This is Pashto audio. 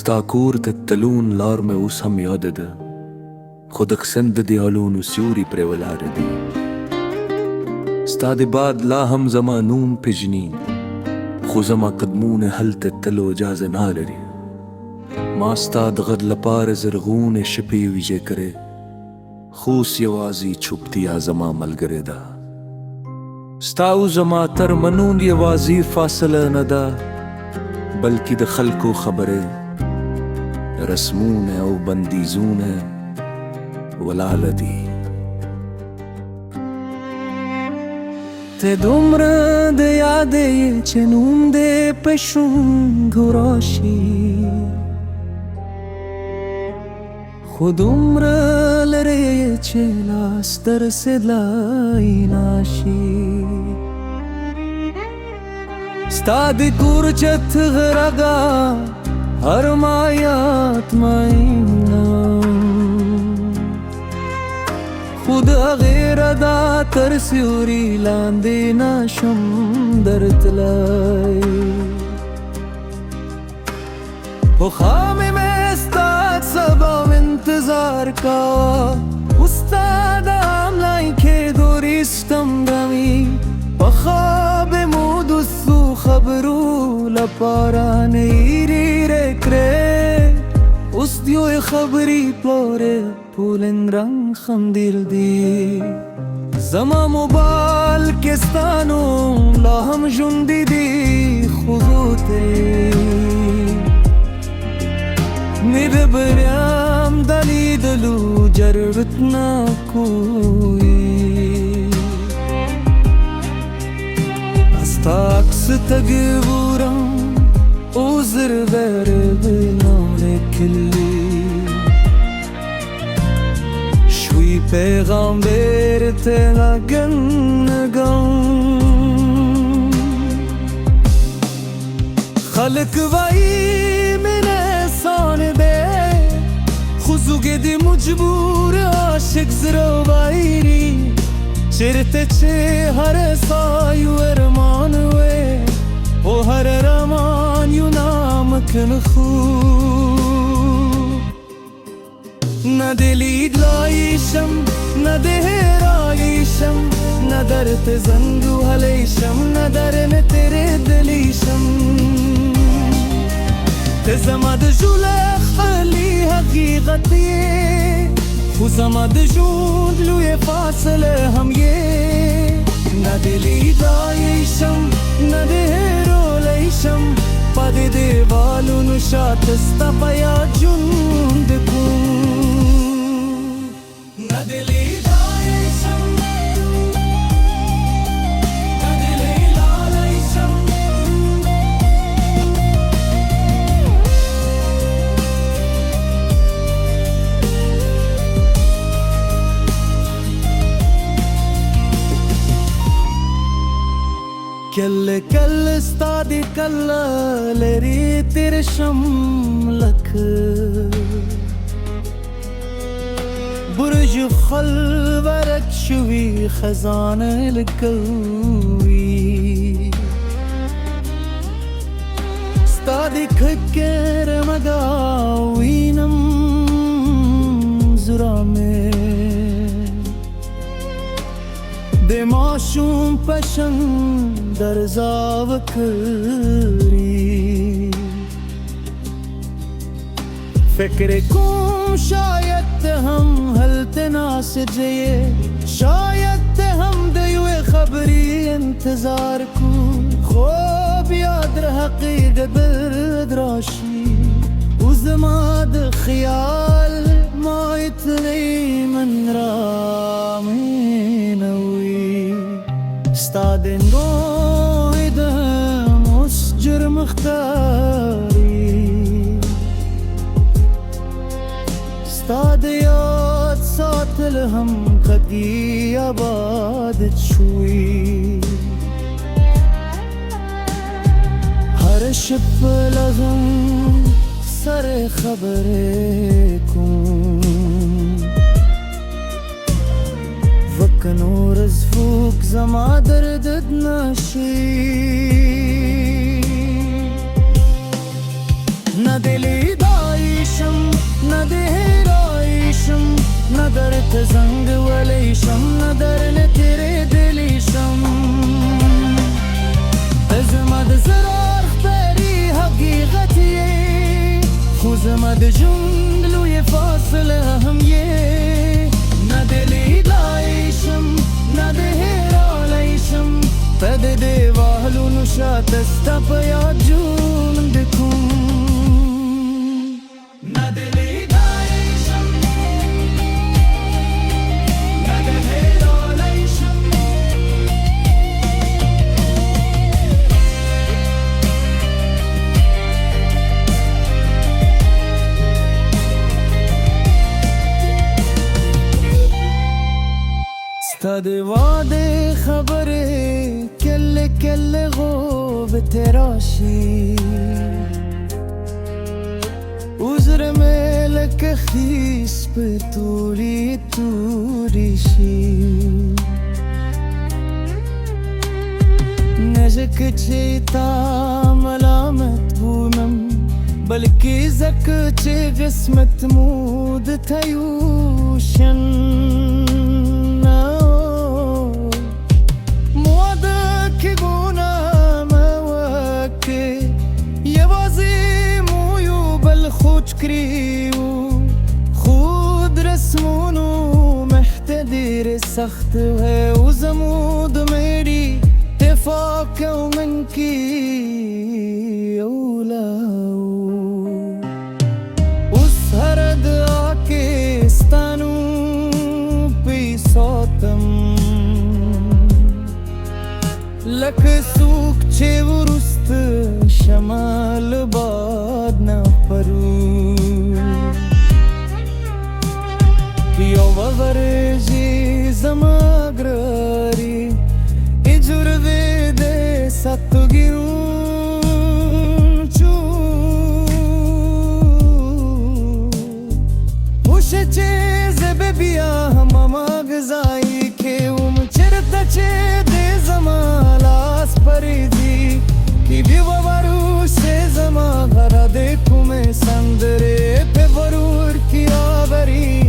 ستاکور تتلون لار مې اوس هم یاد ده، خو د سند د دیالونو سیوري پرې ولاړ دي. ستا د باد لا هم زما نوم پیژني، خو زما قدمونه هلته تلو اجازه نه لري. ما ستا د غد لپاره زرغونې شپې ویجې کړې، خو اوس یوازې چوپتیا زما ملګرې ده. ستا او زما تر منون یوازې فاصله نه ده، بلکې د خلکو خبرې، رسمونه او بندیزونه ولاړه دي. ته دومره د یادې چې نوم دې په شونډو راشي، خو دومره لرې چې لاس ته رسېدلای نشي. ستا د کور چت غرقه هر مایات مینم، خو د هغې ردا تر سیوري لاندې نشم درتلی. پخوا مې ستا سبا انتظار کاوه، اوس ستا د آنلاین کېدو ریستم دمي. په خواب مو د څو خبرو لپاره نیریرې کړې، اوس د یوې خبرې پلورې پولن رنګ خندیر دی. زما موبایل کې ستا نوم لا هم ژوندی دی، خو مې د بریام د لیدلو جرأت نه کوي. ستا عکس ته ګورم عذر بینام لیکلی، شوی پیغامبر ته لګنګم. خلق وای مینه سان دے، خو زوګې د مجبور عاشق زړه وایري. چیرته چې هر سایو ارمان وې، او هر ارمان یو نامکن خو نه د لیدلای شم، نه د هیرای شم، نه درته زنګ وهلی شم، نه درنه تېرېدلی شم. ته زما د ژوند خالي حقیقت یې، خو زما د ژوند لویه فاصله هم یې. نه د لیدای شم، نه د هېرولی شم، په دې دیوالونو شاته ستا په یاد ژوند کوم. نه د لیدای شم، نه د لیدلی شم. کله کله ستا د کله لرې تېر شم، لکه برج خلورک شوي خزانه لګوي. ستا د ککر مګا وینم زړه مې د ماشوم په شان درزا وکړي. فکر کوم شاید ته هم هلته ناست یې، شاید ته هم د یوې خبرې انتظار کو. خوب یا در حقیقت برد راشي، او زما د خیال مایتلی من را مینوي. ستا د مختاری، ستا د یاد ساتل هم کدی آباد شوي. هر شب لازم سر خبرې کوم، وک نور زفوک زما درد نشي. نه دلی دا شم ندرن تیره دلی شم زمد زرار خبری حقیقتیه خو زمد جنگلوی فاصله هم یه ندلی لایشم نده رالیشم پد دیوالو نشات استپ یا جون دکم ندلی لایشم نده رالیشم ستاد واده خبره کل کل غوب تراشی عذر ملک خیس به توری توریشی نجک چیتا ملامت بومم بلکی زک چه قسمت مود تیوشن خود رسمونو محتدر سخت ہے وزمود میری تفاکو من کی اولاو اس هرد آکے ستانو پی سوتم لک سوک چه ورست شمال باد نا پرو ورژی زماگراری ایجور ویده ستو گیرون چو موشه چیز ببیا همه مغزایی که چرتا چه ده زمالاس پریدی کی بیوا ورو سه زما غراده کمه سندره په ورور کی آوری